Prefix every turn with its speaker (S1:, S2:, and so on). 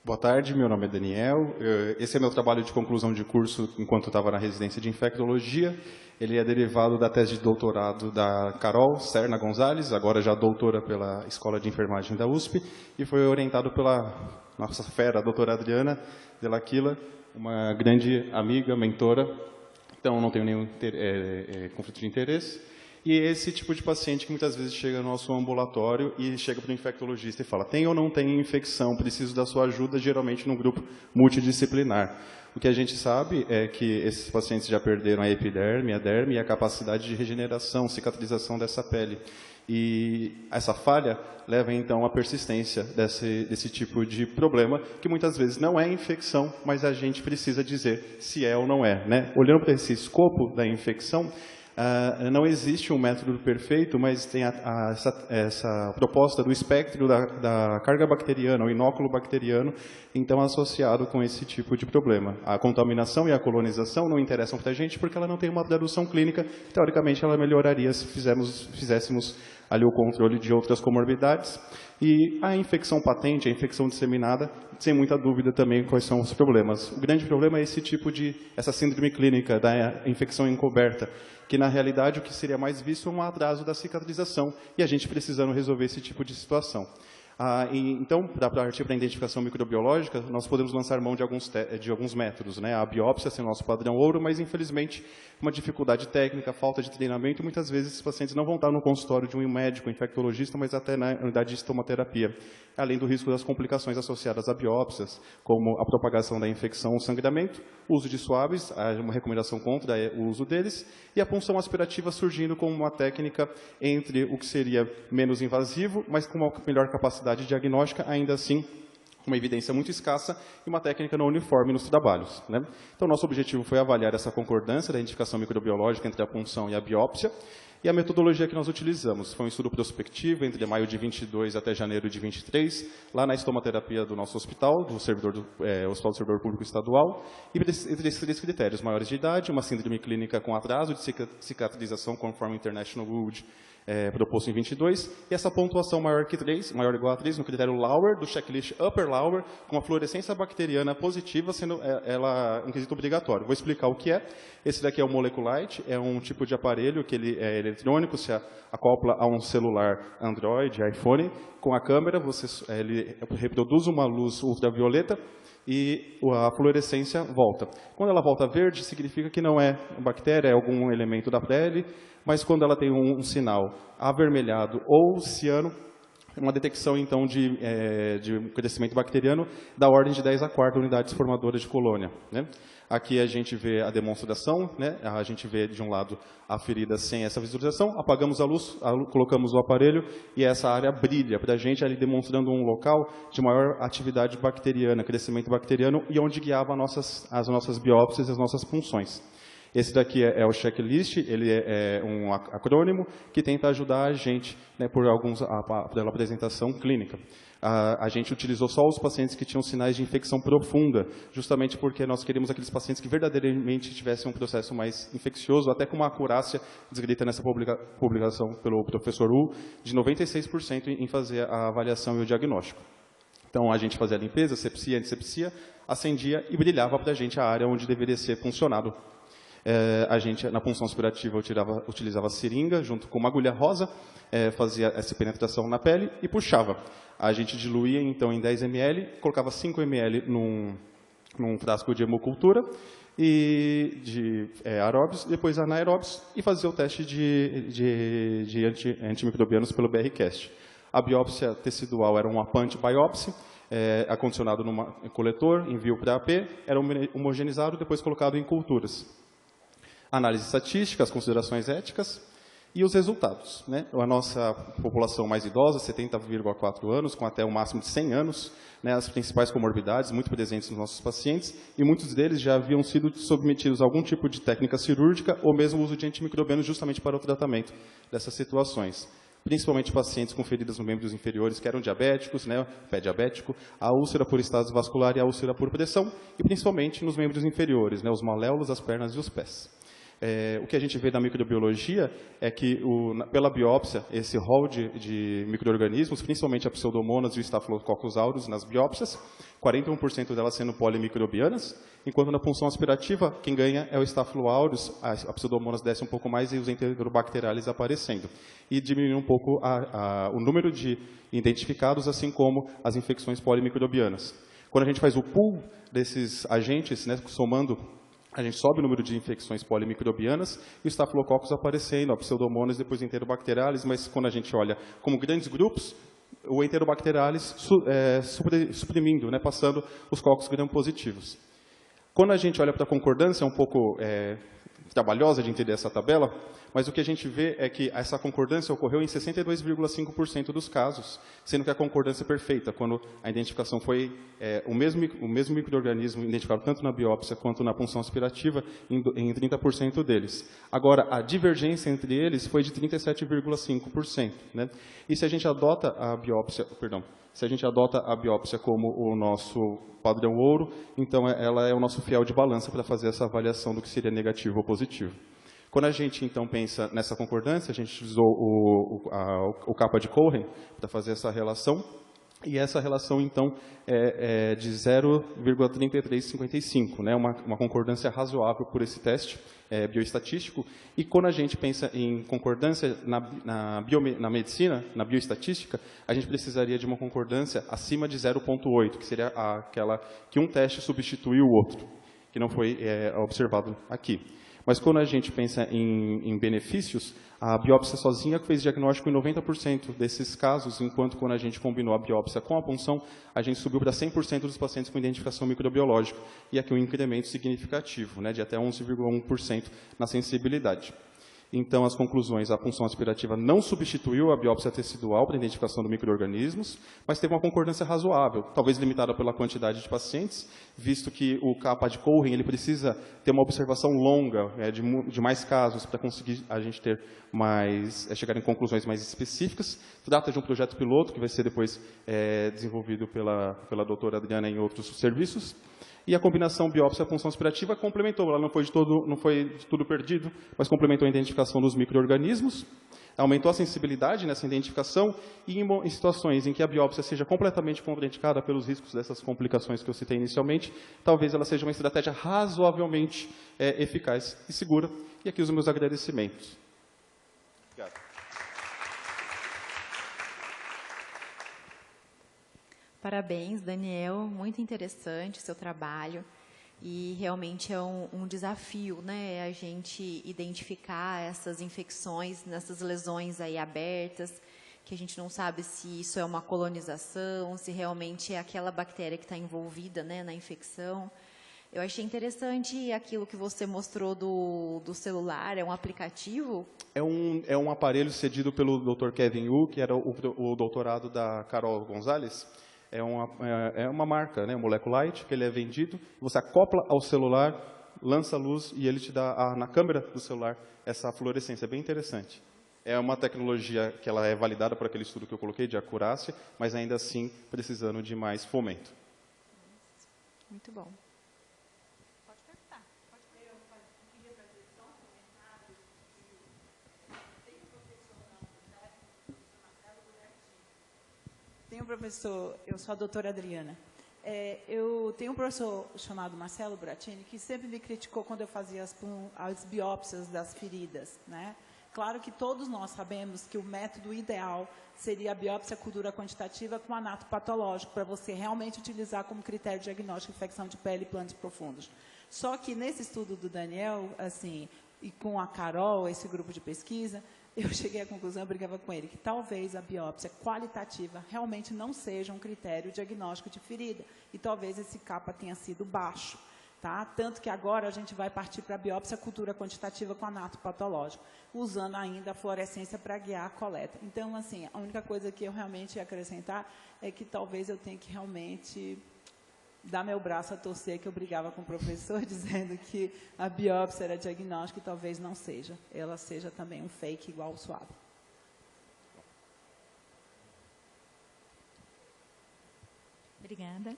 S1: Boa tarde, meu nome é Daniel. Esse é meu trabalho de conclusão de curso enquanto eu estava na residência de infectologia. Ele é derivado da tese de doutorado da Carol Serna Gonzalez, agora já doutora pela Escola de Enfermagem da USP, e foi orientado pela nossa fera, a doutora Adriana Dell'Aquila, uma grande amiga, mentora, então não tenho nenhum conflito de interesse. E esse tipo de paciente que muitas vezes chega no nosso ambulatório e chega para o infectologista e fala, tem ou não tem infecção, preciso da sua ajuda, geralmente num grupo multidisciplinar. O que a gente sabe é que esses pacientes já perderam a epiderme, a derme e a capacidade de regeneração, cicatrização dessa pele. E essa falha leva, então, à persistência desse tipo de problema, que muitas vezes não é infecção, mas a gente precisa dizer se é ou não é, né? Olhando para esse escopo da infecção, não existe um método perfeito, mas tem essa proposta do espectro da carga bacteriana, o inóculo bacteriano, então associado com esse tipo de problema. A contaminação e a colonização não interessam para a gente porque ela não tem uma tradução clínica. Teoricamente, ela melhoraria se fizéssemos ali o controle de outras comorbidades. E a infecção patente, a infecção disseminada, sem muita dúvida também quais são os problemas. O grande problema é essa síndrome clínica da infecção encoberta, que na realidade o que seria mais visto é um atraso da cicatrização e a gente precisando resolver esse tipo de situação. Então, para partir para a identificação microbiológica, nós podemos lançar mão de alguns métodos, né? A biópsia sendo nosso padrão ouro, mas infelizmente uma dificuldade técnica, falta de treinamento, e muitas vezes esses pacientes não vão estar no consultório de um médico, infectologista, mas até na unidade de estomoterapia, além do risco das complicações associadas a biópsias, como a propagação da infecção ou sangramento, uso de suaves, há uma recomendação contra o uso deles, e a punção aspirativa surgindo como uma técnica entre o que seria menos invasivo, mas com uma melhor capacidade diagnóstica, ainda assim uma evidência muito escassa e uma técnica não uniforme nos trabalhos, né? Então, nosso objetivo foi avaliar essa concordância da identificação microbiológica entre a punção e a biópsia, e a metodologia que nós utilizamos foi um estudo prospectivo entre maio de 22 até janeiro de 23, lá na estomoterapia do nosso hospital, Hospital do Servidor Público Estadual, e entre esses 3 critérios: maiores de idade, uma síndrome clínica com atraso de cicatrização conforme o International Wound proposto em 22, e essa pontuação maior ou igual a 3 no critério Lauer, do checklist Upper Lauer, com a fluorescência bacteriana positiva, sendo ela um quesito obrigatório. Vou explicar o que é. Esse daqui é o Moleculite, é um tipo de aparelho que ele é eletrônico, se acopla a um celular Android, iPhone. Com a câmera, ele reproduz uma luz ultravioleta e a fluorescência volta. Quando ela volta verde, significa que não é bactéria, é algum elemento da pele, mas quando ela tem um sinal avermelhado ou ciano, uma detecção, então, de crescimento bacteriano da ordem de 10 a quarta unidades formadoras de colônia, né? Aqui a gente vê a demonstração, né? A gente vê, de um lado, a ferida sem essa visualização, apagamos a luz, colocamos o aparelho e essa área brilha para a gente, ali demonstrando um local de maior atividade bacteriana, crescimento bacteriano, e onde guiava as nossas biópsias e as nossas punções. Esse daqui é o checklist, ele é um acrônimo que tenta ajudar a gente, né, pela apresentação clínica. A gente utilizou só os pacientes que tinham sinais de infecção profunda, justamente porque nós queríamos aqueles pacientes que verdadeiramente tivessem um processo mais infeccioso, até com uma acurácia descrita nessa publicação pelo professor Wu, de 96% em fazer a avaliação e o diagnóstico. Então, a gente fazia a limpeza, sepsia, antissepsia, acendia e brilhava para a gente a área onde deveria ser funcionado. A gente, na punção aspirativa, utilizava a seringa junto com uma agulha rosa, fazia essa penetração na pele e puxava. A gente diluía, então, em 10 ml, colocava 5 ml num frasco de hemocultura e de aeróbios, depois anaeróbios, e fazia o teste de antimicrobianos pelo BRCast. A biópsia tecidual era uma punch biopsy, acondicionado num coletor, envio para AP, era homogeneizado, depois colocado em culturas. Análise estatística, as considerações éticas e os resultados, né? A nossa população mais idosa, 70,4 anos, com até um máximo de 100 anos, né? As principais comorbidades muito presentes nos nossos pacientes, e muitos deles já haviam sido submetidos a algum tipo de técnica cirúrgica ou mesmo uso de antimicrobianos justamente para o tratamento dessas situações. Principalmente pacientes com feridas nos membros inferiores que eram diabéticos, né, pé diabético, a úlcera por estase vascular e a úlcera por pressão, e principalmente nos membros inferiores, né, os maléolos, as pernas e os pés. O que a gente vê da microbiologia é que, pela biópsia, esse rol de micro-organismos, principalmente a Pseudomonas e o Staphylococcus aureus nas biópsias, 41% delas sendo polimicrobianas, enquanto na punção aspirativa, quem ganha é o Staphylococcus aureus, a Pseudomonas desce um pouco mais e os Enterobacteriales aparecendo. E diminui um pouco o número de identificados, assim como as infecções polimicrobianas. Quando a gente faz o pool desses agentes, né, somando, a gente sobe o número de infecções polimicrobianas e o Staphylococcus aparecendo, a Pseudomonas, depois Enterobacteriales, mas quando a gente olha como grandes grupos, o Enterobacteriales suprimindo, né, passando os cocos gram-positivos. Quando a gente olha para a concordância, é um pouco trabalhosa de entender essa tabela, mas o que a gente vê é que essa concordância ocorreu em 62,5% dos casos, sendo que a concordância é perfeita, quando a identificação foi o mesmo micro-organismo identificado tanto na biópsia quanto na punção aspirativa em 30% deles. Agora, a divergência entre eles foi de 37,5%. Né? E se a gente adota a biópsia, como o nosso padrão ouro, então ela é o nosso fiel de balança para fazer essa avaliação do que seria negativo ou positivo. Quando a gente, então, pensa nessa concordância, a gente utilizou o capa de Cohen para fazer essa relação, e essa relação, então, é de 0,3355, né? Uma concordância razoável por esse teste bioestatístico. E quando a gente pensa em concordância na medicina, na bioestatística, a gente precisaria de uma concordância acima de 0,8, que seria aquela que um teste substituiu o outro, que não foi observado aqui. Mas quando a gente pensa em benefícios, a biópsia sozinha fez diagnóstico em 90% desses casos, enquanto quando a gente combinou a biópsia com a punção, a gente subiu para 100% dos pacientes com identificação microbiológica. E aqui um incremento significativo, né, de até 11,1% na sensibilidade. Então, as conclusões, a punção aspirativa não substituiu a biópsia tecidual para a identificação de micro-organismos, mas teve uma concordância razoável, talvez limitada pela quantidade de pacientes, visto que o capa de Cohen ele precisa ter uma observação longa de mais casos para conseguir a gente ter chegar em conclusões mais específicas. Trata de um projeto piloto que vai ser depois desenvolvido pela doutora Adriana em outros serviços. E a combinação biópsia-punção aspirativa complementou, ela não foi de tudo perdido, mas complementou a identificação dos micro-organismos, aumentou a sensibilidade nessa identificação e em situações em que a biópsia seja completamente contraindicada pelos riscos dessas complicações que eu citei inicialmente, talvez ela seja uma estratégia razoavelmente eficaz e segura. E aqui os meus agradecimentos. Obrigado.
S2: Parabéns, Daniel. Muito interessante o seu trabalho. E realmente é um desafio, né? A gente identificar essas infecções, nessas lesões aí abertas, que a gente não sabe se isso é uma colonização, se realmente é aquela bactéria que está envolvida, né, na infecção. Eu achei interessante aquilo que você mostrou do celular, é um aplicativo?
S1: É um aparelho cedido pelo Dr. Kevin Yu, que era o doutorado da Carol Gonzalez. É uma marca, né, Moleculite, que ele é vendido, você acopla ao celular, lança a luz e ele te dá, na câmera do celular, essa fluorescência. É bem interessante. É uma tecnologia que ela é validada por aquele estudo que eu coloquei, de acurácia, mas ainda assim precisando de mais fomento.
S2: Muito bom.
S3: Tenho um professor, eu sou a doutora Adriana. Eu tenho um professor chamado Marcelo Buratini, que sempre me criticou quando eu fazia as biópsias das feridas, né? Claro que todos nós sabemos que o método ideal seria a biópsia cultura quantitativa com anato patológico, para você realmente utilizar como critério diagnóstico de infecção de pele e planos profundos. Só que nesse estudo do Daniel, assim, e com a Carol, esse grupo de pesquisa, eu cheguei à conclusão, eu brigava com ele, que talvez a biópsia qualitativa realmente não seja um critério diagnóstico de ferida. E talvez esse capa tenha sido baixo. Tá? Tanto que agora a gente vai partir para a biópsia cultura quantitativa com anato patológico, usando ainda a fluorescência para guiar a coleta. Então, assim, a única coisa que eu realmente ia acrescentar é que talvez eu tenha que realmente dar meu braço a torcer, que eu brigava com o professor, dizendo que a biópsia era diagnóstica e talvez não seja. Ela seja também um fake igual o suave.
S2: Obrigada.